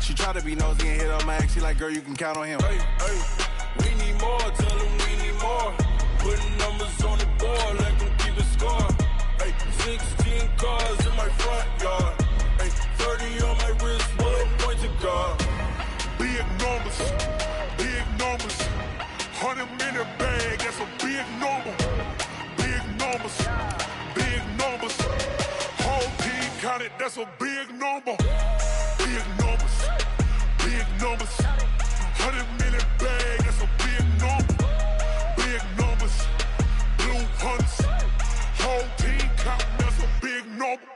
She try to be nosy and hit her max. She like, girl, you can count on him. Hey, hey, we need more, tell them we need more. Putting numbers on the board, let them keep it score. Hey, 16 cars in my front yard. Hey, 30 on my wrist, what a point to guard. Big numbers, big numbers. 100-minute bag, that's a big number. Big numbers, big numbers. Whole team counted, that's a big number. Big numbers, big numbers. 100-minute bag, that's a big number. Big numbers, blue hunts. Whole team counting, that's a big number.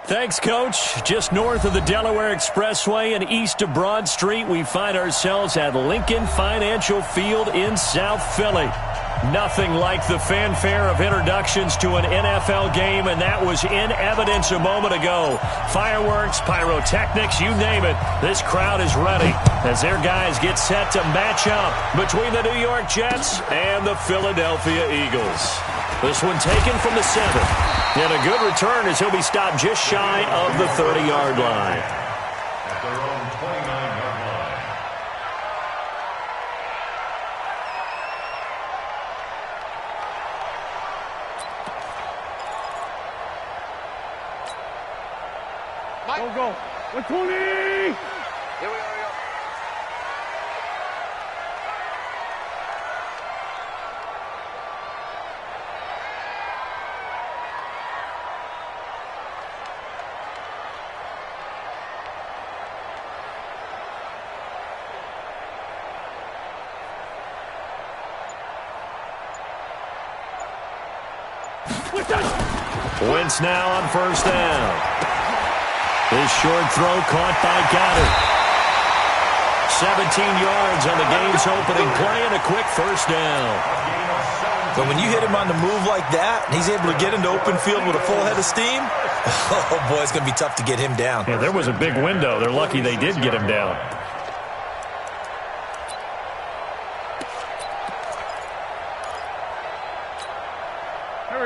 Thanks, Coach. Just north of the Delaware Expressway and east of Broad Street, we find ourselves at Lincoln Financial Field in South Philly. Nothing like the fanfare of introductions to an NFL game, and that was in evidence a moment ago. Fireworks, pyrotechnics, you name it. This crowd is ready as their guys get set to match up between the New York Jets and the Philadelphia Eagles. This one taken from the 7. And a good return as he'll be stopped just shy of the 30-yard line. At their own 29-yard line. Mike. Go. 120. Here we go. Wentz now on first down. His short throw caught by Goddard. 17 yards on the game's opening play and a quick first down. So when you hit him on the move like that, and he's able to get into open field with a full head of steam, oh boy, it's going to be tough to get him down. Yeah, there was a big window. They're lucky they did get him down.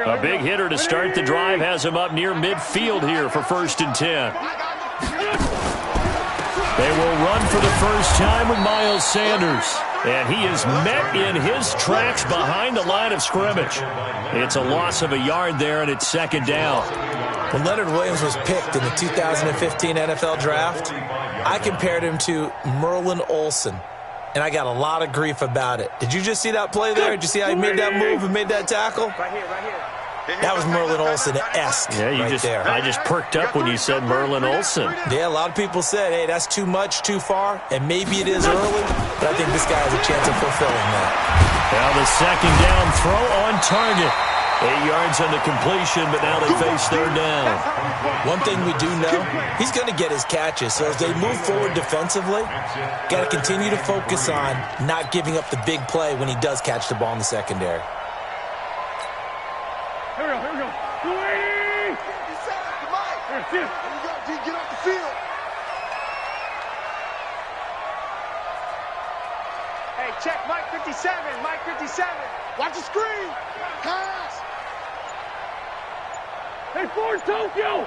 A big hitter to start the drive has him up near midfield here for 1st and 10. They will run for the first time with Miles Sanders. And he is met in his tracks behind the line of scrimmage. It's a loss of a yard there, and it's 2nd down. When Leonard Williams was picked in the 2015 NFL Draft, I compared him to Merlin Olsen. And I got a lot of grief about it. Did you just see that play there? Did you see how he made that move and made that tackle? Right here. That was Merlin Olsen-esque there. I just perked up when you said Merlin Olsen. Yeah, a lot of people said, hey, that's too much, too far, and maybe it is early, but I think this guy has a chance of fulfilling that. Now the 2nd down throw on target. 8 yards on the completion, but now they face 3rd down. One thing we do know, he's going to get his catches, so as they move forward defensively, got to continue to focus on not giving up the big play when he does catch the ball in the secondary. Here we go. 280. 57, come on. 60. Here you go, D. Get off the field. Hey, check Mike 57. Mike 57. Watch the screen. Pass. Hey, Ford Tokyo.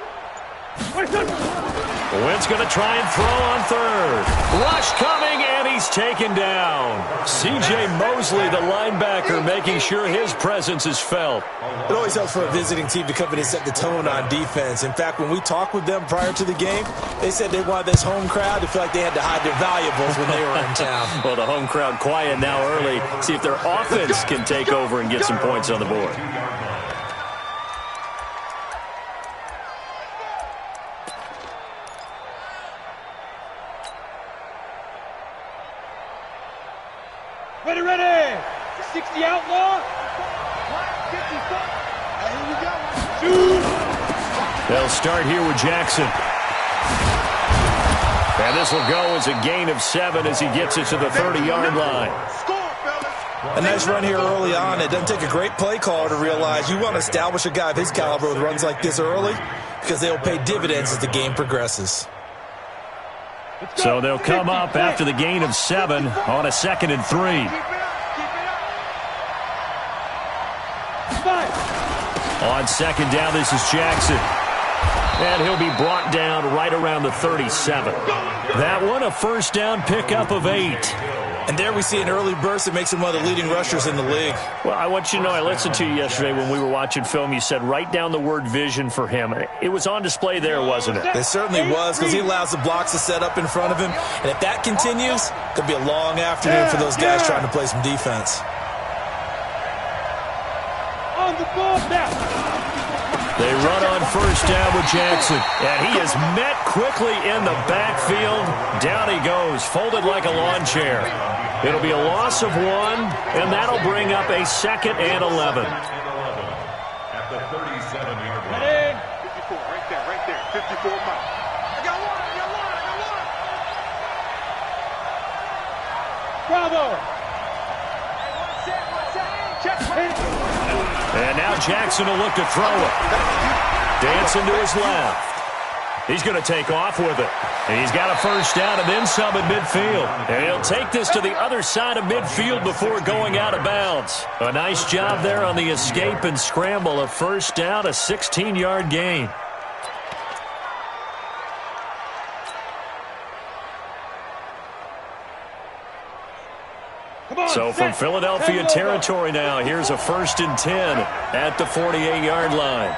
Wynn's going to try and throw on third. Rush coming, and he's taken down. C.J. Mosley, the linebacker, making sure his presence is felt. It always helps for a visiting team to come in and set the tone on defense. In fact, when we talked with them prior to the game, they said they wanted this home crowd to feel like they had to hide their valuables when they were in town. Well, the home crowd quiet now early. See if their offense can take over and get some points on the board. Ready. 60 outlaw. 54. Here we go. They'll start here with Jackson. And this will go as a gain of 7 as he gets it to the 30-yard line. Score, fellas. A nice run here early on. It doesn't take a great play caller to realize you want to establish a guy of his caliber with runs like this early because they'll pay dividends as the game progresses. So they'll come up after the gain of 7 on a 2nd and 3. On 2nd down, this is Jackson. And he'll be brought down right around the 37. That one, a first down pickup of 8. And there we see an early burst that makes him one of the leading rushers in the league. Well, I want you to know, I listened to you yesterday when we were watching film. You said write down the word vision for him. It was on display there, wasn't it? It certainly was, because he allows the blocks to set up in front of him. And if that continues, it could be a long afternoon for those guys trying to play some defense. On the ball now. They run on first down with Jackson. And he is met quickly in the backfield. Down he goes, folded like a lawn chair. It'll be a loss of 1, and that'll bring up a 2nd and 11. At the 37-yard line. 54, right there. 54 Mike. I got one. Bravo. And now Jackson will look to throw it. Dancing to his left. He's going to take off with it. And he's got a first down and then some at midfield. And he'll take this to the other side of midfield before going out of bounds. A nice job there on the escape and scramble. A first down, a 16-yard gain. So from Philadelphia territory now, here's a 1st and 10 at the 48-yard line.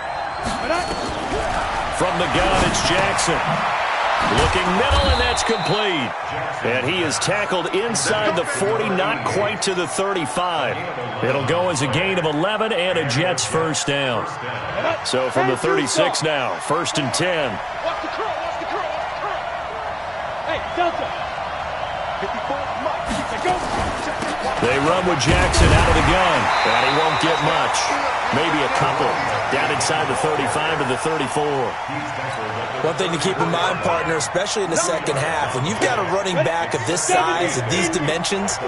From the gun, it's Jackson. Looking middle, and that's complete. And he is tackled inside the 40, not quite to the 35. It'll go as a gain of 11 and a Jets first down. So from the 36 now, 1st and 10. Watch the curl. Hey, Delta. 54 Mike. Go. They run with Jackson out of the gun, and he won't get much. Maybe a couple. Down inside the 35 to the 34. One thing to keep in mind, partner, especially in the second half, when you've got a running back of this size, of these dimensions,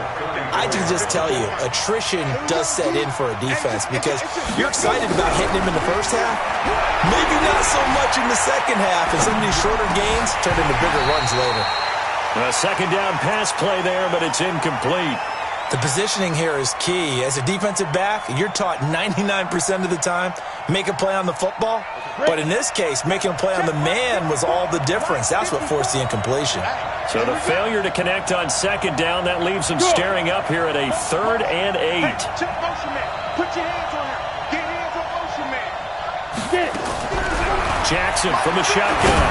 I can just tell you, attrition does set in for a defense because you're excited about hitting him in the first half. Maybe not so much in the second half, and some of these shorter gains turn into bigger runs later. A 2nd down pass play there, but it's incomplete. The positioning here is key. As a defensive back, you're taught 99% of the time, make a play on the football. But in this case, making a play on the man was all the difference. That's what forced the incompletion. So the failure to connect on 2nd down, that leaves him staring up here at a 3rd and 8. Check motion man. Put your hands on him. Get hands on motion man. Get it. Jackson from the shotgun.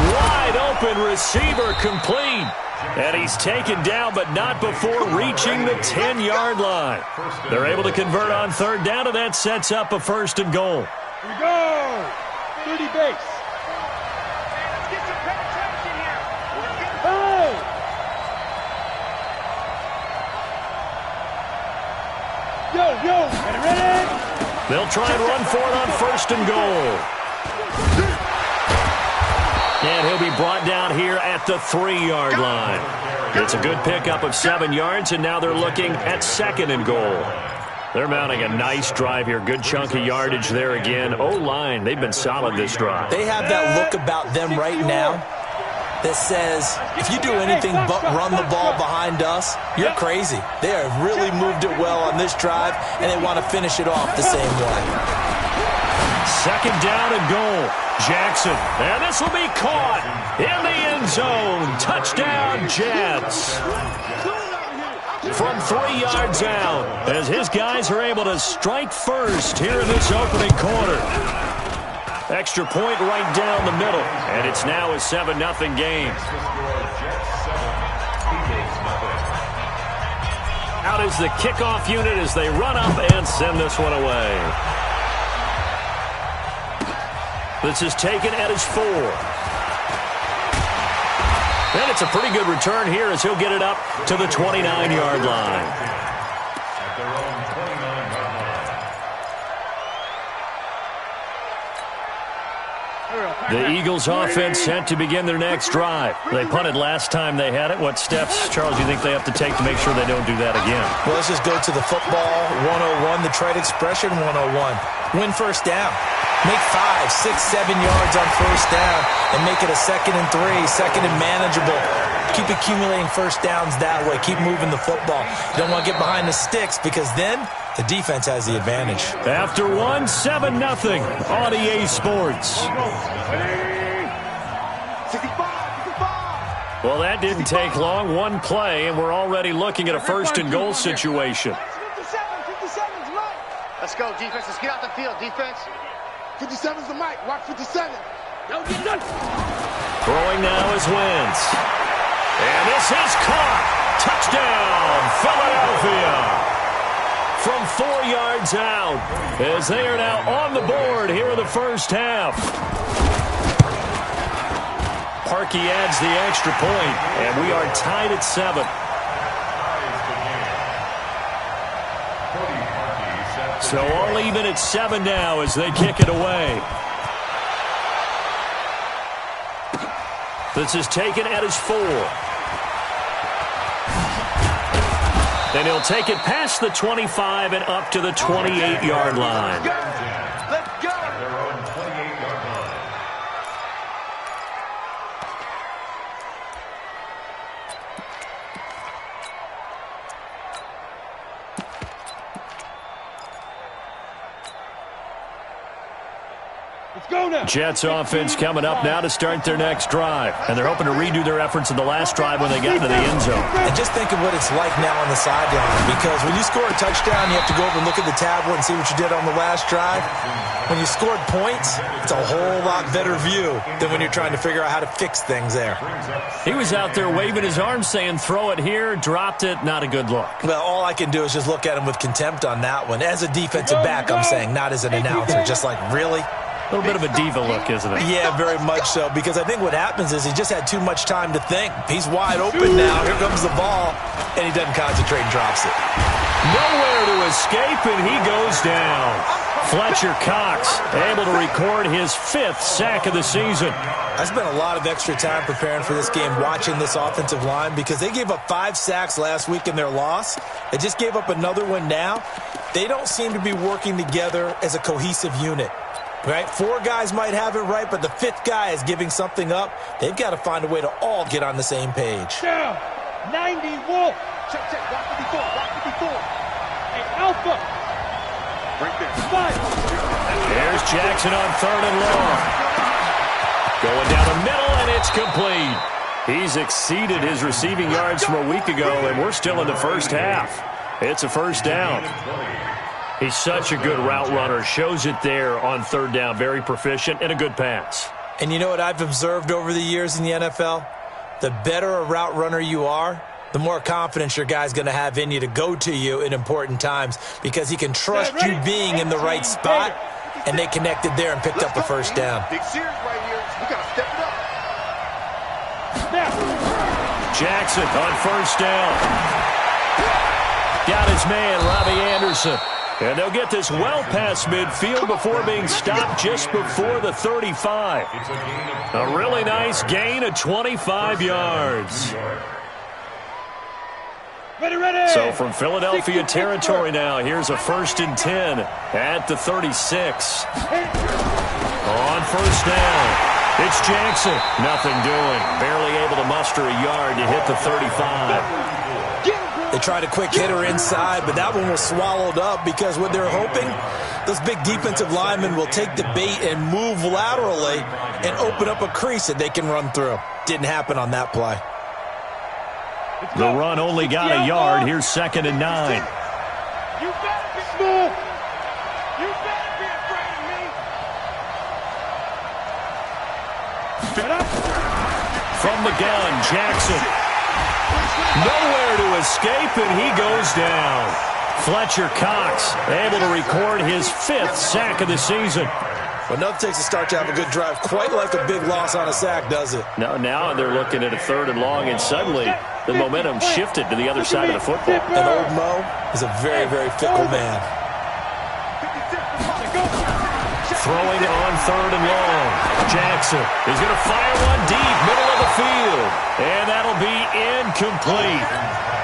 Wide open receiver complete. And he's taken down, but not before reaching the 10-yard line. They're able to convert on 3rd down, and that sets up a 1st and goal. Here we go. 30 base. Let's get some penetration here. Hey. Yo. Ready? They'll try and run for it on 1st and goal. And he'll be brought down here at the 3-yard line. It's a good pickup of 7 yards, and now they're looking at 2nd and goal. They're mounting a nice drive here. Good chunk of yardage there again. O-line, they've been solid this drive. They have that look about them right now that says, if you do anything but run the ball behind us, you're crazy. They have really moved it well on this drive, and they want to finish it off the same way. Second down and goal. Jackson, and this will be caught in the end zone. Touchdown, Jets. From 3 yards out, as his guys are able to strike first here in this opening quarter. Extra point right down the middle, and it's now a 7-0 game. Out is the kickoff unit as they run up and send this one away. This is taken at his 4. And it's a pretty good return here as he'll get it up to the 29-yard line. The Eagles offense set to begin their next drive. They punted last time they had it. What steps, Charles, do you think they have to take to make sure they don't do that again? Well, let's just go to the football 101, the trade expression 101. Win first down. Make 5, 6, 7 yards on first down and make it a 2nd and 3, 2nd and manageable. Keep accumulating first downs that way. Keep moving the football. You don't want to get behind the sticks because then the defense has the advantage. After 1, 7-0 on EA Sports. Well, that didn't take long. One play, and we're already looking at a 1st and goal situation. 57's right. Let's go, defense. Let's get out the field, defense. 57's the mic. Watch 57. Don't get done. Throwing now is Wentz. And this is caught. Touchdown, Philadelphia. From 4 yards out, as they are now on the board here in the first half. Parkey adds the extra point, and we are tied at 7. So all even at 7 now as they kick it away. This is taken at his 4. And he'll take it past the 25 and up to the 28-yard line. Let's go. Jets offense coming up now to start their next drive. And they're hoping to redo their efforts in the last drive when they got into the end zone. And just think of what it's like now on the sideline. Because when you score a touchdown, you have to go over and look at the tablet and see what you did on the last drive. When you scored points, it's a whole lot better view than when you're trying to figure out how to fix things there. He was out there waving his arms saying, throw it here, dropped it, not a good look. Well, all I can do is just look at him with contempt on that one. As a defensive back, I'm saying, not as an announcer. Just like, really? A little bit of a diva look, isn't it? Yeah, very much so, because I think what happens is he just had too much time to think. He's wide open now. Here comes the ball, and he doesn't concentrate and drops it. Nowhere to escape, and he goes down. Fletcher Cox able to record his 5th sack of the season. I spent a lot of extra time preparing for this game, watching this offensive line, because they gave up 5 sacks last week in their loss. They just gave up another one now. They don't seem to be working together as a cohesive unit. Right? 4 guys might have it right, but the 5th guy is giving something up. They've got to find a way to all get on the same page. Down. 90 Wolf. Check. Block 54. Hey, Alpha. Right there. Five. There's Jackson on 3rd and long. Going down the middle, and it's complete. He's exceeded his receiving yards from a week ago, and we're still in the first half. It's a first down. He's such a good route runner. Shows it there on 3rd down. Very proficient and a good pass. And you know what I've observed over the years in the NFL? The better a route runner you are, the more confidence your guy's going to have in you to go to you in important times because he can trust you being in the right spot, and they connected there and picked up the first down. Big series right here. We got to step it up. Jackson on 1st down. Got his man, Robbie Anderson. And they'll get this well past midfield before being stopped just before the 35. A really nice gain of 25 yards. So from Philadelphia territory now, here's a 1st and 10 at the 36. On first down, it's Jackson. Nothing doing. Barely able to muster a yard to hit the 35. They tried a quick hitter inside, but that one was swallowed up because what they're hoping, those big defensive linemen will take the bait and move laterally and open up a crease that they can run through. Didn't happen on that play. The run only got a yard. Here's 2nd and 9. You better be smooth. You better be afraid of me. From the gun, Jackson. Nowhere to escape, and he goes down. Fletcher Cox able to record his 5th sack of the season. Well, nothing takes a start to have a good drive quite like a big loss on a sack, does it? No, now they're looking at a 3rd and long, and suddenly the momentum shifted to the other side of the football. And old Mo is a very, very fickle man. Throwing on 3rd and long. Jackson is going to fire one deep, middle of the field. And that'll be incomplete.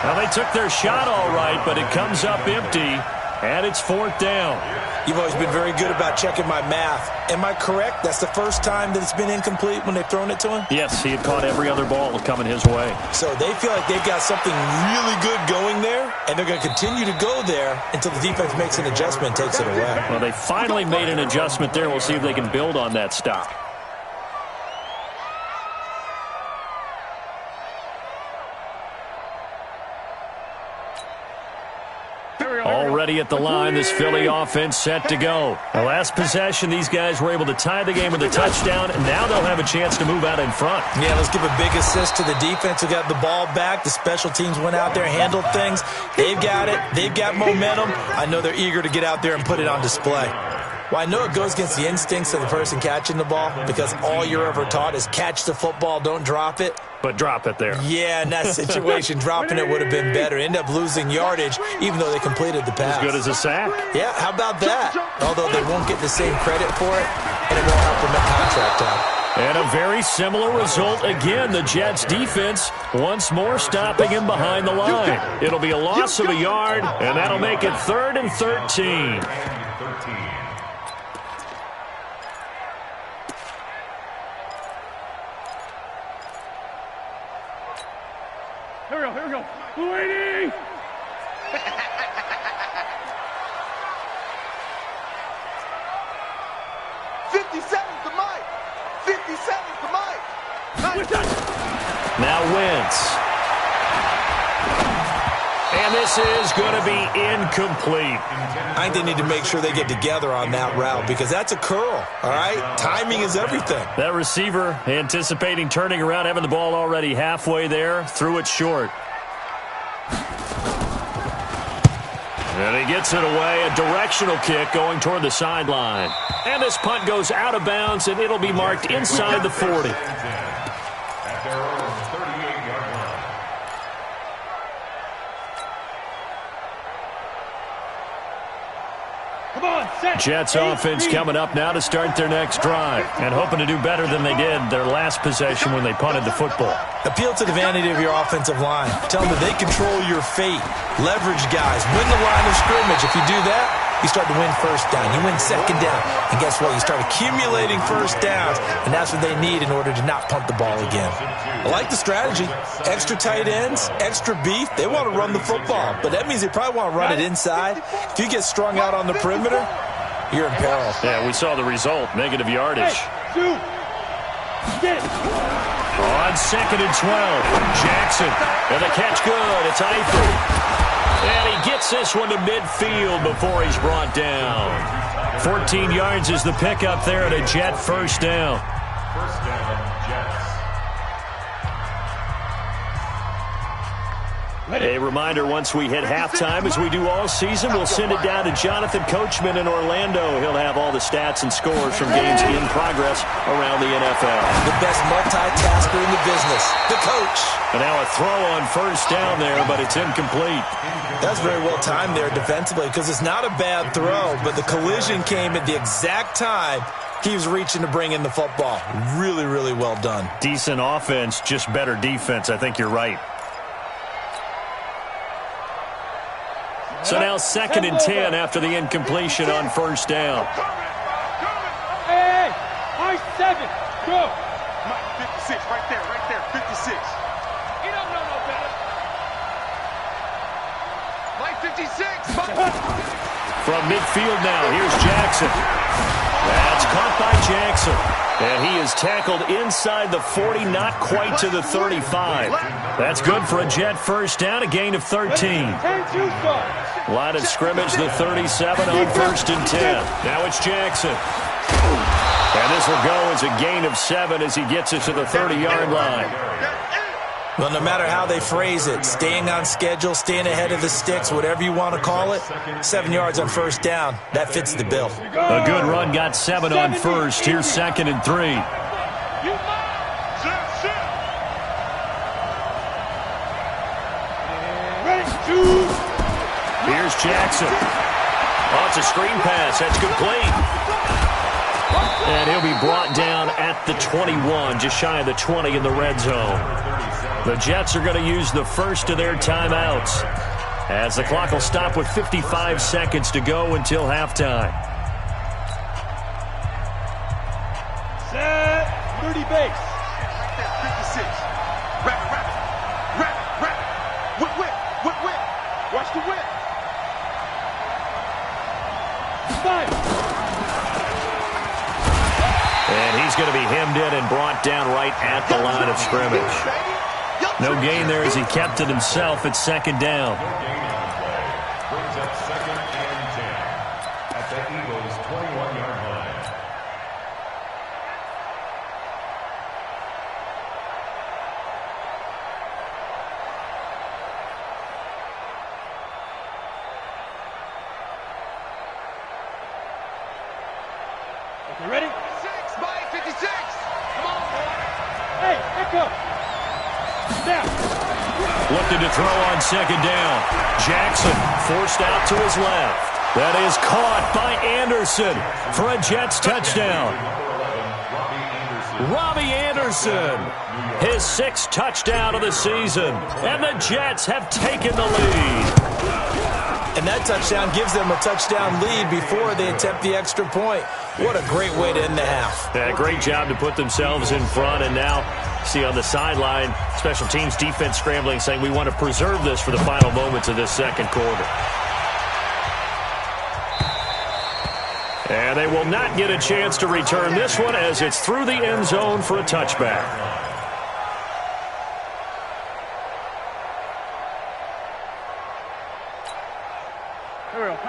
Well, they took their shot all right, but it comes up empty, and it's 4th down. You've always been very good about checking my math. Am I correct? That's the first time that it's been incomplete when they've thrown it to him? Yes, he had caught every other ball coming his way. So they feel like they've got something really good going there, and they're going to continue to go there until the defense makes an adjustment and takes it away. Well, they finally made an adjustment there. We'll see if they can build on that stop. Already at the line, this Philly offense set to go. The last possession, these guys were able to tie the game with a touchdown, and now they'll have a chance to move out in front. Yeah, let's give a big assist to the defense who got the ball back. The special teams went out there, handled things. They've got it. They've got momentum. I know they're eager to get out there and put it on display. Well, I know it goes against the instincts of the person catching the ball because all you're ever taught is catch the football, don't drop it. But drop it there. Yeah, in that situation, dropping it would have been better. End up losing yardage, even though they completed the pass. As good as a sack. Yeah, how about that? Although they won't get the same credit for it, and it won't help them at contract time. And a very similar result again. The Jets defense once more stopping him behind the line. It'll be a loss of a yard, and that'll make it 3rd and 13. Here we go. Waiting! Now Wentz. And this is going to be incomplete. I think they need to make sure they get together on that route because that's a curl, all right? Timing is everything. That receiver anticipating turning around, having the ball already halfway there, threw it short. And he gets it away, a directional kick going toward the sideline. And this punt goes out of bounds, and it'll be marked inside the 40. Jets offense coming up now to start their next drive and hoping to do better than they did their last possession when they punted the football. Appeal to the vanity of your offensive line. Tell them that they control your fate. Leverage guys. Win the line of scrimmage. If you do that, you start to win first down. You win second down. And guess what? You start accumulating first downs, and that's what they need in order to not punt the ball again. I like the strategy. Extra tight ends, extra beef. They want to run the football, but that means they probably want to run it inside. If you get strung out on the perimeter, you're in peril. Yeah, we saw the result. Negative yardage. On 2nd and 12, Jackson. And the catch good. It's Eifert. And he gets this one to midfield before he's brought down. 14 yards is the pickup there at a Jet first down. First down, Jets. A reminder, once we hit halftime, as we do all season, we'll send it down to Jonathan Coachman in Orlando. He'll have all the stats and scores from games in progress around the NFL. The best multitasker in the business, the coach. And now a throw on first down there, but it's incomplete. That's very well timed there defensively because it's not a bad throw, but the collision came at the exact time he was reaching to bring in the football. Really, really well done. Decent offense, just better defense. I think you're right. So now 2nd and 10 after the incompletion on first down. Hey, I 7, go. Mike, 56, right there, 56. You don't know no better. Mike, 56. From midfield now, here's Jackson. That's caught by Jackson. And he is tackled inside the 40, not quite to the 35. That's good for a Jet first down, a gain of 13. Line of scrimmage, the 37 on 1st and 10. Now it's Jackson. And this will go as a gain of 7 as he gets it to the 30-yard line. Well, no matter how they phrase it, staying on schedule, staying ahead of the sticks, whatever you want to call it, 7 yards on first down, that fits the bill. A good run got 7 on first. Here's 2nd and 3. Here's Jackson. Oh, it's a screen pass. That's complete. And he'll be brought down at the 21, just shy of the 20 in the red zone. The Jets are going to use the first of their timeouts as the clock will stop with 55 seconds to go until halftime. Set, 30 base. 56. Wrap. Whip. Watch the whip. 5. And he's going to be hemmed in and brought down right at the line of scrimmage. No gain there as he kept it himself at 2nd down. Brings up 2nd and 10 at the Eagles' 21-yard line. Okay, ready? 6, Mike, 56. Come on, boy. Hey, echo. Now. Looking to throw on 2nd down. Jackson forced out to his left. That is caught by Anderson for a Jets touchdown. Robbie Anderson, his 6th touchdown of the season. And the Jets have taken the lead. And that touchdown gives them a touchdown lead before they attempt the extra point. What a great way to end the half. Yeah, great job to put themselves in front. And now, see on the sideline, special teams defense scrambling, saying we want to preserve this for the final moments of this second quarter. And they will not get a chance to return this one as it's through the end zone for a touchback.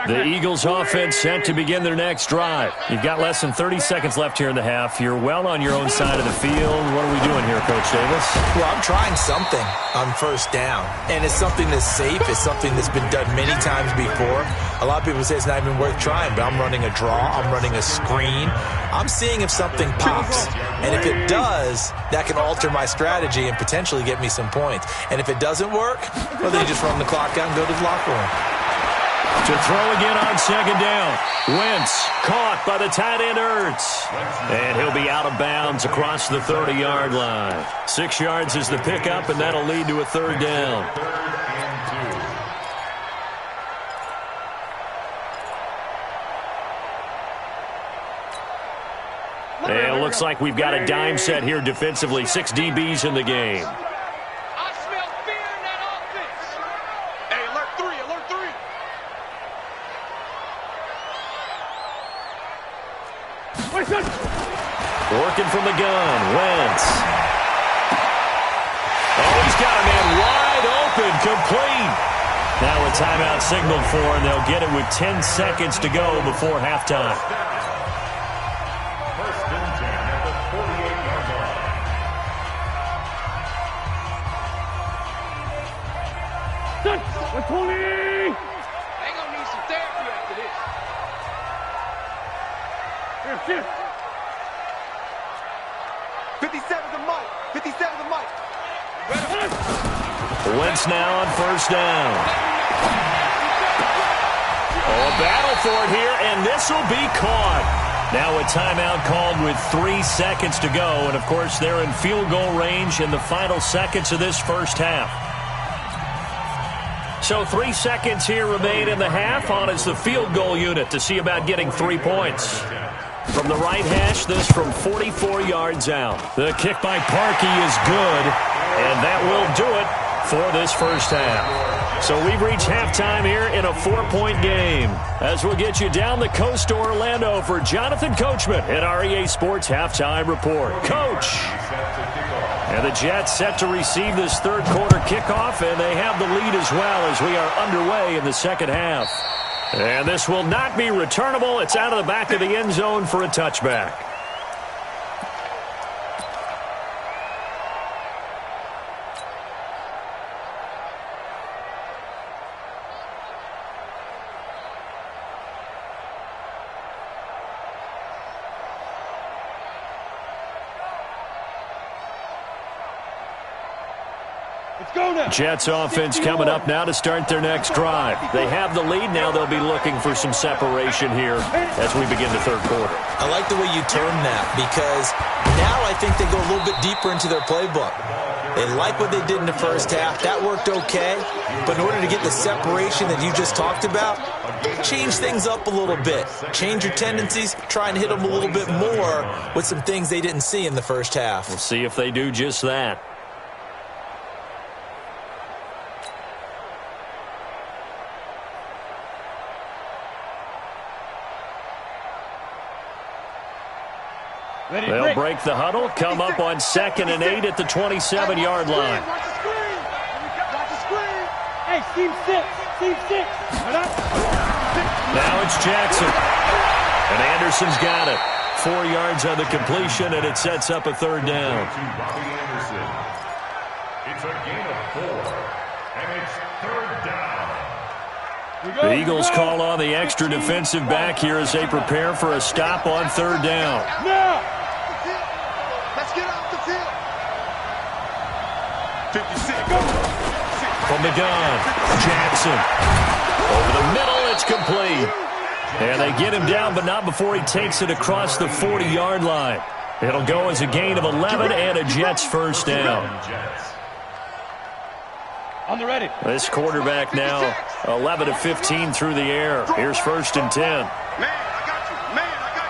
The Eagles offense set to begin their next drive. You've got less than 30 seconds left here in the half. You're well on your own side of the field. What are we doing here, Coach Davis? Well, I'm trying something on first down. And it's something that's safe. It's something that's been done many times before. A lot of people say it's not even worth trying, but I'm running a draw. I'm running a screen. I'm seeing if something pops. And if it does, that can alter my strategy and potentially get me some points. And if it doesn't work, well, then you just run the clock out and go to the locker room. To throw again on 2nd down. Wentz caught by the tight end Ertz. And he'll be out of bounds across the 30-yard line. 6 yards is the pickup, and that'll lead to a 3rd down. And it looks like we've got a dime set here defensively. 6 DBs in the game. I smell fear in that offense. Hey, alert 3. Working from the gun, Wentz. Oh, he's got a man wide open, complete. Now a timeout signaled for, and they'll get it with 10 seconds to go before halftime. First and 10 at the 48-yard line. Done. 120. They gonna need some therapy after this. Here, shift. 57 to Mike. 57 to Mike. Wentz now on first down. Oh, a battle for it here, and this will be caught. Now a timeout called with 3 seconds to go, and of course they're in field goal range in the final seconds of this first half. So 3 seconds here remain in the half. On is the field goal unit to see about getting 3 points. From the right hash, this from 44 yards out. The kick by Parkey is good, and that will do it for this first half. So we've reached halftime here in a 4-point game. As we'll get you down the coast to Orlando for Jonathan Coachman at our EA Sports Halftime Report. Coach! And the Jets set to receive this third quarter kickoff, and they have the lead as well as we are underway in the second half. And this will not be returnable. It's out of the back of the end zone for a touchback. Jets offense coming up now to start their next drive. They have the lead. Now they'll be looking for some separation here as we begin the third quarter. I like the way you term that because now I think they go a little bit deeper into their playbook. They like what they did in the first half. That worked okay. But in order to get the separation that you just talked about, change things up a little bit. Change your tendencies. Try and hit them a little bit more with some things they didn't see in the first half. We'll see if they do just that. They'll break the huddle, come up on 2nd and 8 at the 27-yard line. Hey, team 6. Now it's Jackson. And Anderson's got it. 4 yards on the completion, and it sets up a third down. It's a gain of 4, and it's third down. The Eagles call on the extra defensive back here as they prepare for a stop on third down. Now! Let's get off the field. 56. From the gun, Jackson. Over the middle, it's complete. And they get him down, but not before he takes it across the 40-yard line. It'll go as a gain of 11 and a Jets first down. On the ready. This quarterback now 11 of 15 through the air. Here's 1st and 10. Man, I got you. Man, I got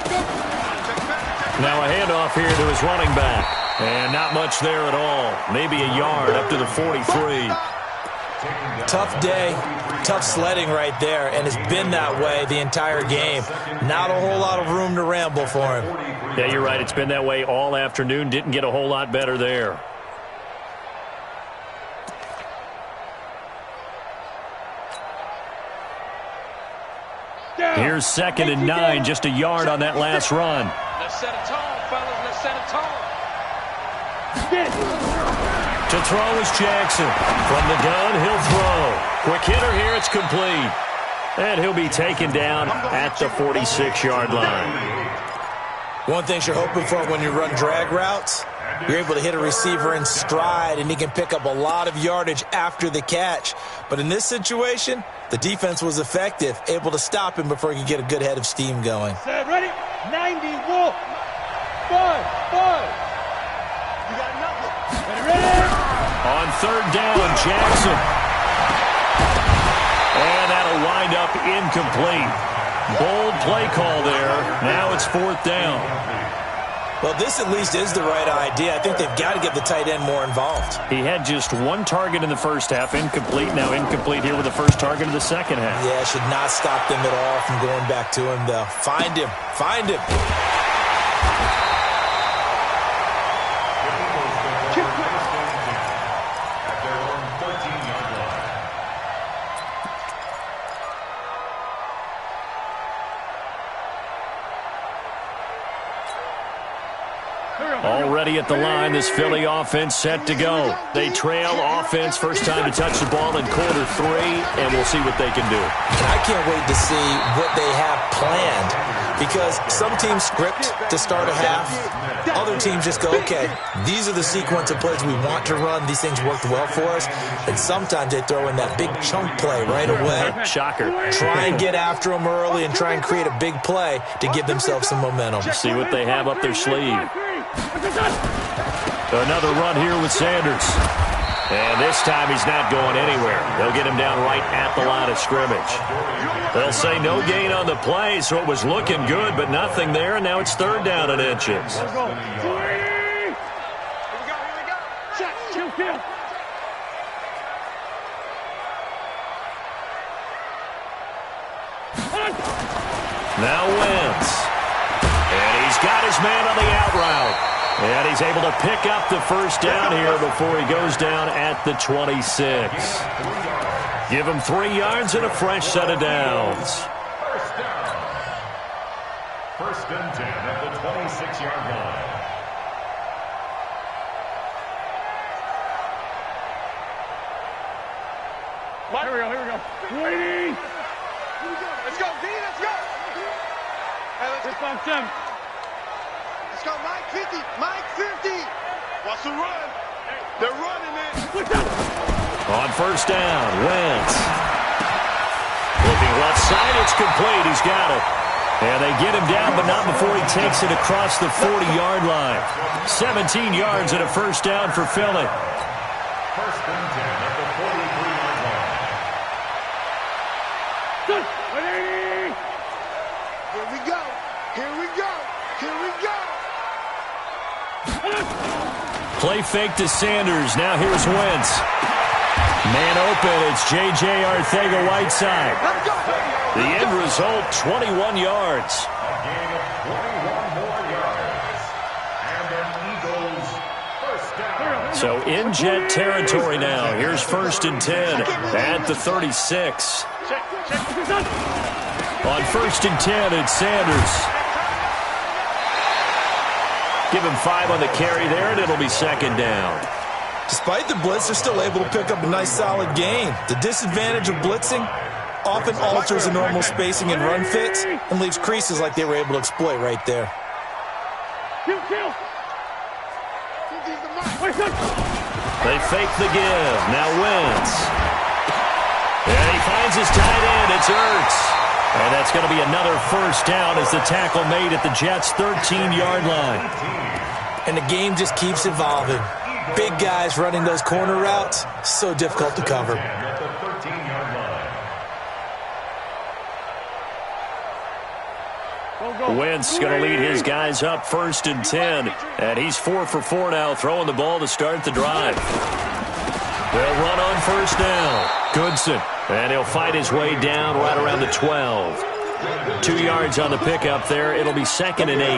you. Now a handoff here to his running back. And not much there at all. Maybe a yard up to the 43. Tough day, tough sledding right there, and it's been that way the entire game. Not a whole lot of room to ramble for him. Yeah, you're right. It's been that way all afternoon. Didn't get a whole lot better there. Here's 2nd and 9, just a yard on that last run. Let's set a tone, fellas. Let's set a tone. To throw is Jackson. From the gun, he'll throw. Quick hitter here, it's complete. And he'll be taken down at the 46-yard line. One thing you're hoping for when you run drag routes, you're able to hit a receiver in stride, and he can pick up a lot of yardage after the catch. But in this situation, the defense was effective, able to stop him before he could get a good head of steam going. Set, ready? 90, wolf. 5. You got nothing. Ready? On third down, Jackson. And that'll wind up incomplete. Bold play call there. Now it's 4th down. Well, this at least is the right idea. I think they've got to get the tight end more involved. He had just 1 target in the first half, incomplete. Now incomplete here with the first target of the second half. Yeah, should not stop them at all from going back to him, though. Find him. Find him. Already at the line, this Philly offense set to go. They trail offense, first time to touch the ball in quarter 3, and we'll see what they can do. And I can't wait to see what they have planned, because some teams script to start a half. Other teams just go, okay, these are the sequence of plays we want to run. These things worked well for us. And sometimes they throw in that big chunk play right away. Shocker. Try and get after them early and try and create a big play to give themselves some momentum. See what they have up their sleeve. Another run here with Sanders. And this time he's not going anywhere. They'll get him down right at the line of scrimmage. They'll say no gain on the play, so it was looking good, but nothing there, and now it's 3rd down and inches. Here we go. Check. Chill. Now Wentz. And he's got his man on the out route. And he's able to pick up the 1st down here before he goes down at the 26. Give him 3 yards and a fresh set of downs. 1st down. 1st and 10 at the 26-yard line. Here we go. Waiting. Let's go, D, let's go. Hey, let's go. Let's go, Mike 50. Watch the run. They're running it. On 1st down, Wentz. Looking left side, it's complete. He's got it. And they get him down, but not before he takes it across the 40-yard line. 17 yards and a 1st down for Philly. 1st and 10 at the 43-yard line. Here we go. Play fake to Sanders. Now here's Wentz. Man open. It's J.J. Arcega-Whiteside. The end result, 21 yards. A gain of 21 more yards. And an Eagles 1st down. So in Jet territory now. Here's 1st and 10 at the 36. On 1st and 10, it's Sanders. Give him 5 on the carry there, and it'll be 2nd down. Despite the blitz, they're still able to pick up a nice, solid gain. The disadvantage of blitzing often alters the normal spacing and run fits and leaves creases like they were able to exploit right there. Kill. They fake the give. Now Wentz. And he finds his tight end. It's Ertz. And that's going to be another 1st down as the tackle made at the Jets' 13-yard line. And the game just keeps evolving. Big guys running those corner routes, so difficult to cover. At the 13-yard line. Wentz going to lead his guys up 1st and 10. And he's 4 for 4 now, throwing the ball to start the drive. They'll run on 1st down. Goodson. And he'll fight his way down right around the 12. 2 yards on the pickup there. It'll be 2nd and 8.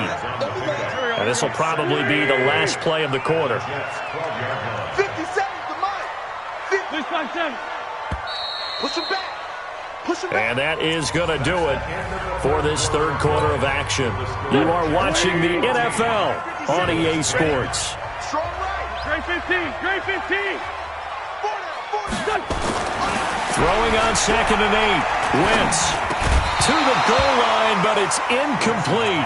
And this will probably be the last play of the quarter. 50 seconds to Mike. 6-5-7. Push him back. And that is going to do it for this 3rd quarter of action. You are watching the NFL on EA Sports. Strong right. Great 15. Throwing on 2nd and 8. Wentz to the goal line, but it's incomplete.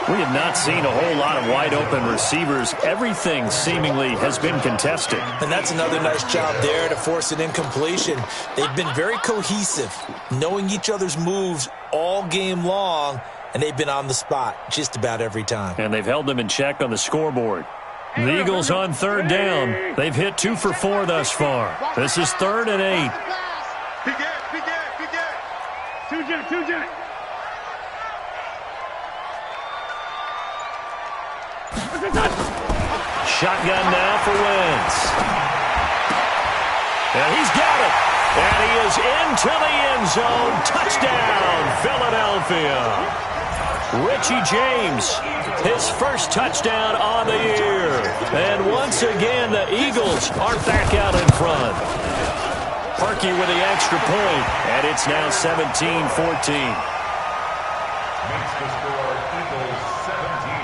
We have not seen a whole lot of wide-open receivers. Everything seemingly has been contested. And that's another nice job there to force an incompletion. They've been very cohesive, knowing each other's moves all game long, and they've been on the spot just about every time. And they've held them in check on the scoreboard. The Eagles on 3rd down. They've hit 2 for 4 thus far. This is 3rd and 8. Big Ed. 2 jet. Shotgun now for Wentz. And he's got it. And he is into the end zone. Touchdown, Philadelphia. Richie James, his 1st touchdown on the year. And once again, the Eagles are back out in front. Parkey with the extra point, and it's now 17-14. Makes the score Eagles 17.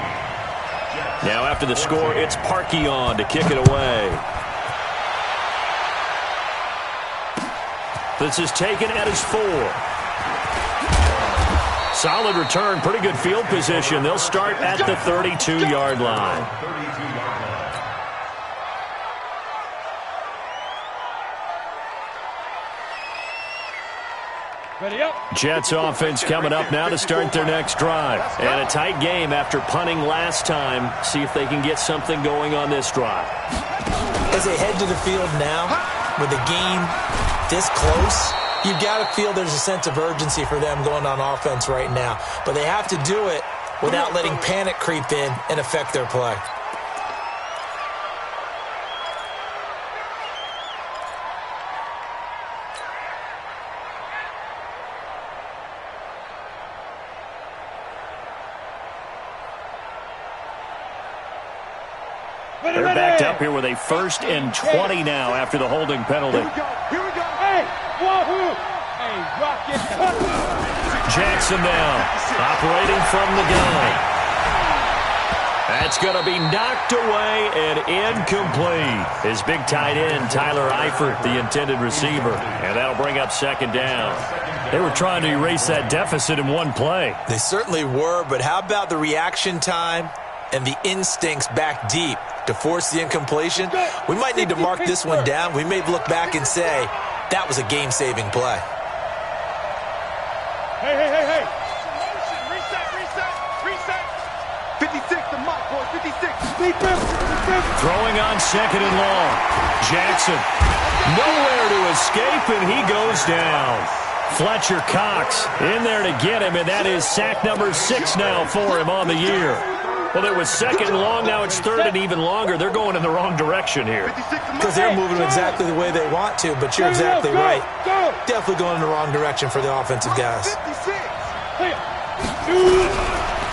Jets. Now after the score, it's Parkey on to kick it away. This is taken at his 4. Solid return, pretty good field position. They'll start at the 32-yard line. 32-yard line. Ready up. Jets offense coming up now to start their next drive. And a tight game after punting last time. See if they can get something going on this drive. As they head to the field now, with the game this close, you've got to feel there's a sense of urgency for them going on offense right now. But they have to do it without letting panic creep in and affect their play. They're backed up here with a 1st and 20 now after the holding penalty. Here we go. Hey, wahoo! Hey, rock it. Jackson now, operating from the gun. That's going to be knocked away and incomplete. His big tight end, Tyler Eifert, the intended receiver. And that'll bring up 2nd down. They were trying to erase that deficit in one play. They certainly were, but how about the reaction time and the instincts back deep to force the incompletion? We might need to mark this one down. We may look back and say that was a game-saving play. Hey, hey, hey, hey. Reset. 56, the mic, boy, 56. Throwing on 2nd and long. Jackson, nowhere to escape, and he goes down. Fletcher Cox in there to get him, and that is sack number 6 now for him on the year. Well, it was 2nd and long. Now it's 3rd and even longer. They're going in the wrong direction here. Because they're moving exactly the way they want to, but you're exactly right. Definitely going in the wrong direction for the offensive guys.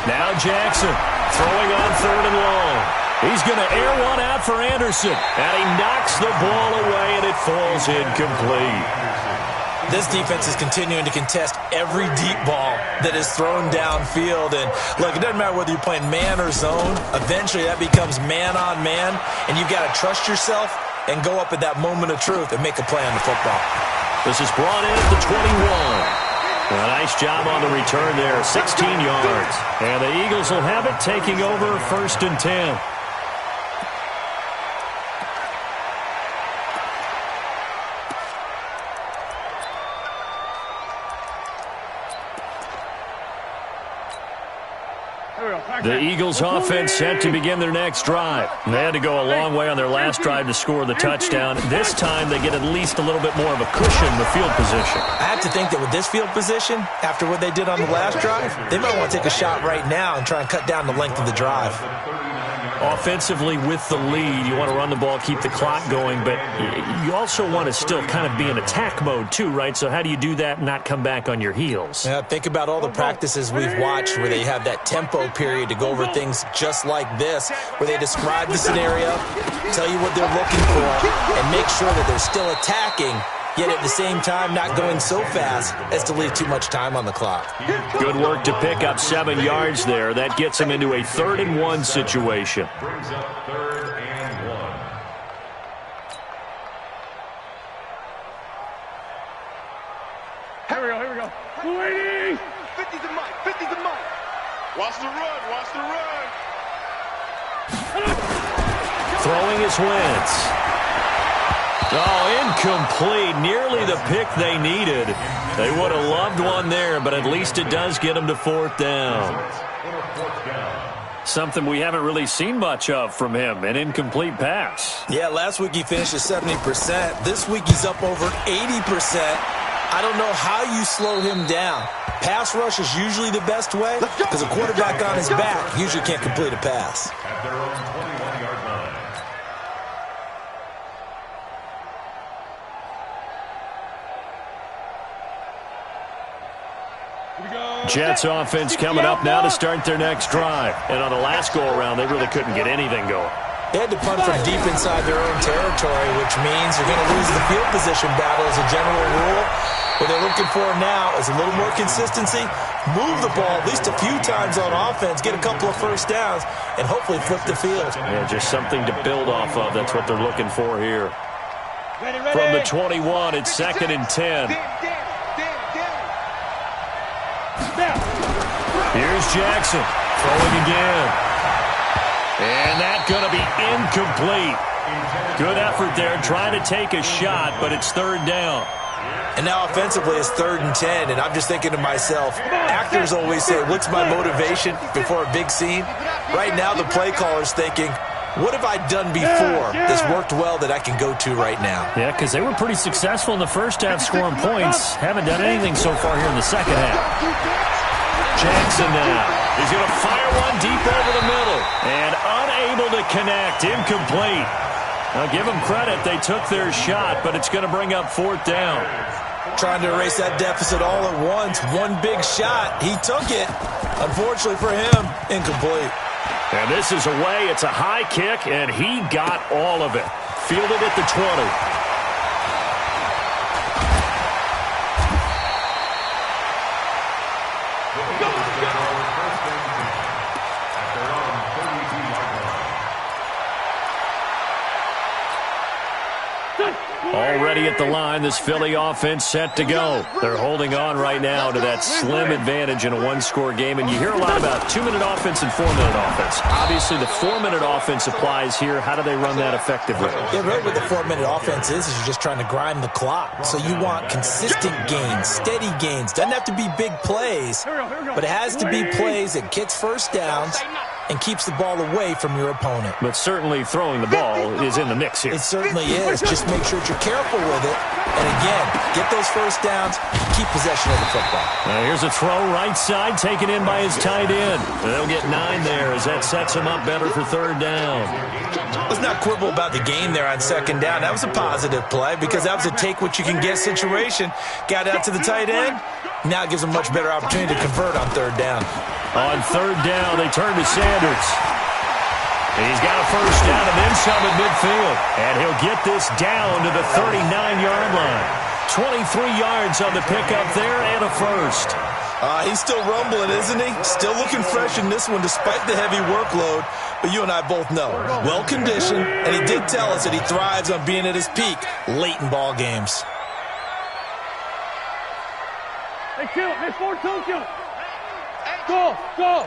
Now Jackson throwing on 3rd and long. He's going to air one out for Anderson. And he knocks the ball away, and it falls incomplete. This defense is continuing to contest every deep ball that is thrown downfield. And, look, it doesn't matter whether you're playing man or zone. Eventually, that becomes man-on-man, and you've got to trust yourself and go up at that moment of truth and make a play on the football. This is brought in at the 21. A nice job on the return there, 16 yards. And the Eagles will have it, taking over 1st and 10. The Eagles offense set to begin their next drive. They had to go a long way on their last drive to score the touchdown. This time they get at least a little bit more of a cushion with field position. I have to think that with this field position, after what they did on the last drive, they might want to take a shot right now and try and cut down the length of the drive. Offensively with the lead, you want to run the ball, keep the clock going, but you also want to still kind of be in attack mode too, right? So how do you do that and not come back on your heels? Yeah, think about all the practices we've watched where they have that tempo period to go over things just like this, where they describe the scenario, tell you what they're looking for, and make sure that they're still attacking, yet at the same time not going so fast as to leave too much time on the clock. Good work to pick up 7 yards there. That gets them into a 3rd and 1 situation. Brings up 3rd and 1. Here we go. Waiting. 50's the mic, 50's the mic. Watch the run. Throwing his Wentz. Oh, incomplete. Nearly the pick they needed. They would have loved one there, but at least it does get them to 4th down. Something we haven't really seen much of from him, an incomplete pass. Yeah, last week he finished at 70%. This week he's up over 80%. I don't know how you slow him down. Pass rush is usually the best way because a quarterback on his back usually can't complete a pass. At their own 21-yard line. Jets offense coming up now to start their next drive. And on the last go-around, they really couldn't get anything going. They had to punt from deep inside their own territory, which means you're going to lose the field position battle as a general rule. What they're looking for now is a little more consistency, move the ball at least a few times on offense, get a couple of 1st downs, and hopefully flip the field. Yeah, just something to build off of. That's what they're looking for here. Ready. From the 21, it's 2nd and 10. Here's Jackson throwing again. And that's going to be incomplete. Good effort there, trying to take a shot, but it's 3rd down. And now offensively it's 3rd and 10, and I'm just thinking to myself, actors always say, what's my motivation before a big scene? Right now the play caller's thinking, What have I done before that's worked well that I can go to right now? Yeah, because they were pretty successful in the first half scoring points. Haven't done anything so far here in the second half. Jackson now. He's going to fire one deep over the middle. And unable to connect. Incomplete. Now, give them credit. They took their shot, but it's going to bring up fourth down. Trying to erase that deficit all at once. One big shot. He took it. Unfortunately for him, incomplete. And this is away. It's a high kick, and he got all of it. Fielded at the 20. Already at the line, this Philly offense set to go. They're holding on right now to that slim advantage in a one-score game. And you hear a lot about 2-minute offense and 4-minute offense. Obviously, the 4-minute offense applies here. How do they run that effectively? Yeah, really what the 4-minute offense is you're just trying to grind the clock. So you want consistent gains, steady gains. Doesn't have to be big plays, but it has to be plays that gets first downs and keeps the ball away from your opponent. But certainly throwing the ball is in the mix here. It certainly is. Just make sure that you're careful with it. And again, get those first downs, keep possession of the football. Here's a throw right side taken in by his tight end. They'll get 9 there as that sets him up better for third down. Let's not quibble about the game there on second down. That was a positive play because that was a take-what-you-can-get situation. Got out to the tight end. Now it gives him a much better opportunity to convert on third down. On third down, they turn to Sanders. He's got a first down and then some at midfield. And he'll get this down to the 39-yard line. 23 yards on the pickup there and a first. He's still rumbling, isn't he? Still looking fresh in this one despite the heavy workload. But you and I both know, well-conditioned, and he did tell us that he thrives on being at his peak late in ball games. Hey, kill it. Hey, 4-2, kill it. Go, go.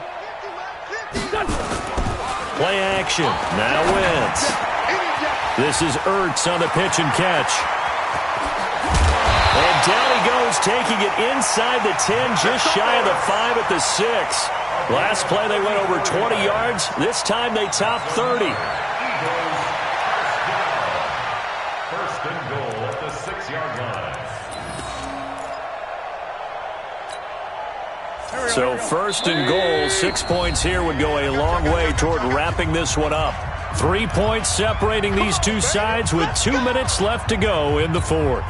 Play action. Now wins. This is Ertz on the pitch and catch. And down he goes, taking it inside the 10, just shy of the 5 at the 6. Last play they went over 20 yards. This time they topped 30. First and goal at the 6-yard line. So first and goal, 6 points here would go a long way toward wrapping this one up. 3 points separating these two sides with 2 minutes left to go in the fourth.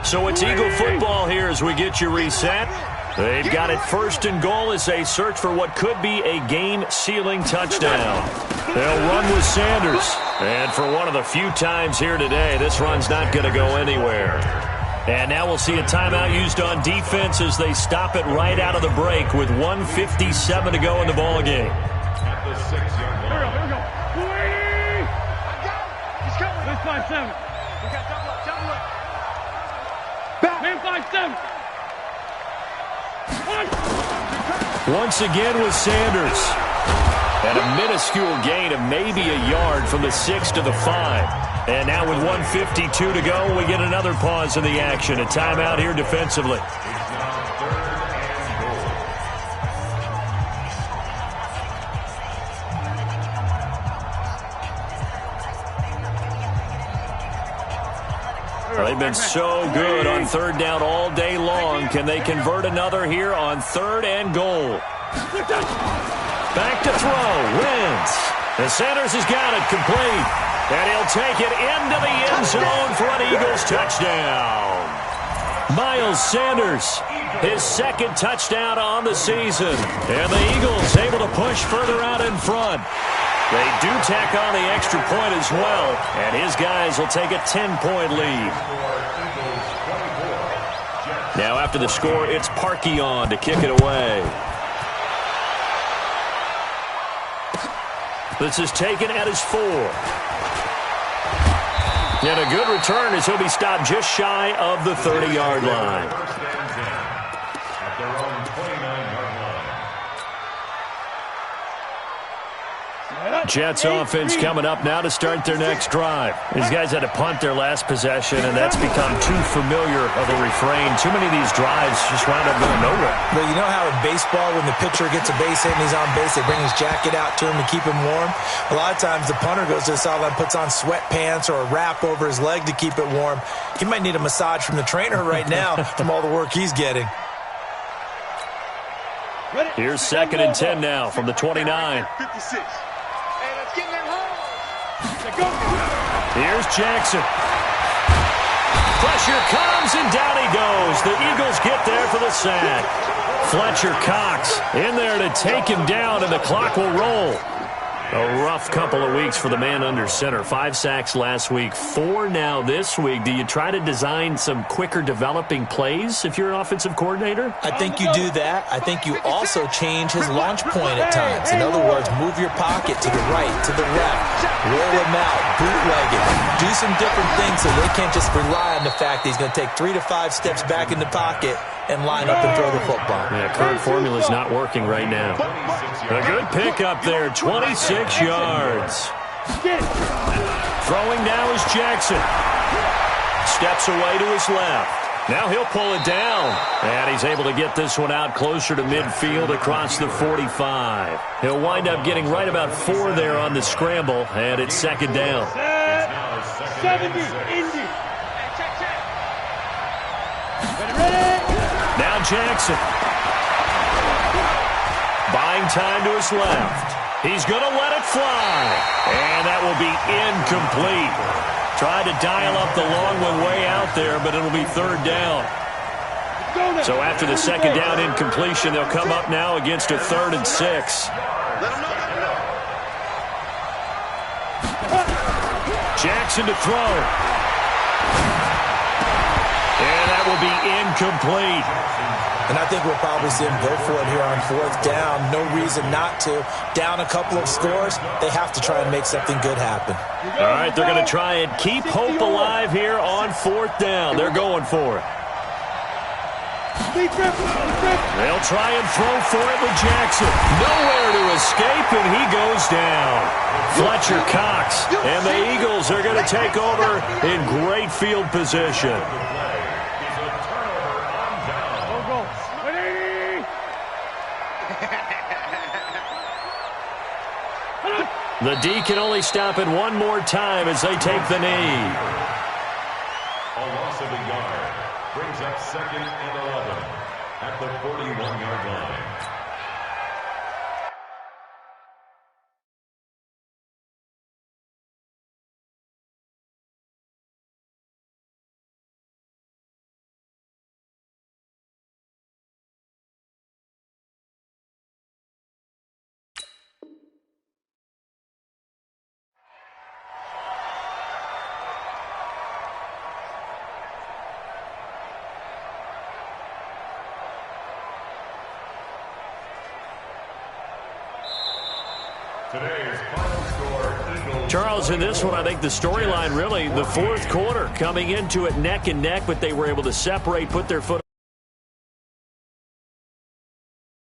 So it's Eagle football here as we get you reset. They've got it first and goal as they search for what could be a game-sealing touchdown. They'll run with Sanders. And for one of the few times here today, this run's not going to go anywhere. And now we'll see a timeout used on defense as they stop it right out of the break with 1:57 to go in the ball game. At the 6-yard line. Here we go. He's coming. This 5-7. We got double up. Back. Man 5-7. Once again with Sanders. And a minuscule gain of maybe a yard from the 6 to the 5. And now with 1:52 to go, we get another pause in the action. A timeout here defensively. They've been so good on third down all day long. Can they convert another here on third and goal? Back to throw. Wins. And Sanders has got it complete. And he'll take it into the end zone for an Eagles touchdown. Miles Sanders, his second touchdown on the season. And the Eagles able to push further out in front. They do tack on the extra point as well. And his guys will take a 10-point lead. Now after the score, it's Parkey on to kick it away. This is taken at his 4. And a good return as he'll be stopped just shy of the 30-yard line. At their own 29-yard line. Jets offense coming up now to start their next drive. These guys had to punt their last possession, and that's become too familiar of a refrain. Too many of these drives just wound up going nowhere. But you know how in baseball, when the pitcher gets a base hit and he's on base, they bring his jacket out to him to keep him warm? A lot of times the punter goes to the sideline, puts on sweatpants or a wrap over his leg to keep it warm. He might need a massage from the trainer right now from all the work he's getting. Here's 2nd and 10 now from the 29. 56. Hey, let's get in there. Here's Jackson. Pressure comes, and down he goes. The Eagles get there for the sack. Fletcher Cox in there to take him down, and the clock will roll. A rough couple of weeks for the man under center. 5 sacks last week, 4 now this week. Do you try to design some quicker developing plays if you're an offensive coordinator? I think you do that. I think you also change his launch point at times. In other words, move your pocket to the right, to the left, roll him out, bootleg it. Do some different things so they can't just rely on the fact that he's going to take 3 to 5 steps back in the pocket and line up and throw the football. Yeah, current formula is not working right now. A good pickup there, 26 yards. Throwing now is Jackson. Steps away to his left. Now he'll pull it down. And he's able to get this one out closer to midfield across the 45. He'll wind up getting right about 4 there on the scramble, and it's 2nd down. 70, Indy. Now Jackson. Buying time to his left. He's going to let it fly. And that will be incomplete. Tried to dial up the long one way out there, but it'll be 3rd down. So after the 2nd down incompletion, they'll come up now against a 3rd and 6. Jackson to throw. And that will be incomplete. And I think we'll probably see him go for it here on 4th down. No reason not to. Down a couple of scores, they have to try and make something good happen. All right, they're going to try and keep hope alive here on 4th down. They're going for it. They'll try and throw for it with Jackson. Nowhere to escape, and he goes down. Fletcher Cox, and the Eagles are going to take over in great field position. The D can only stop it one more time as they take the knee. A loss of a yard brings up 2nd and 11 at the 41-yard line. Today's final score, Eagles. Charles, in this one, I think the storyline really, the 4th quarter, coming into it neck and neck, but they were able to separate, put their foot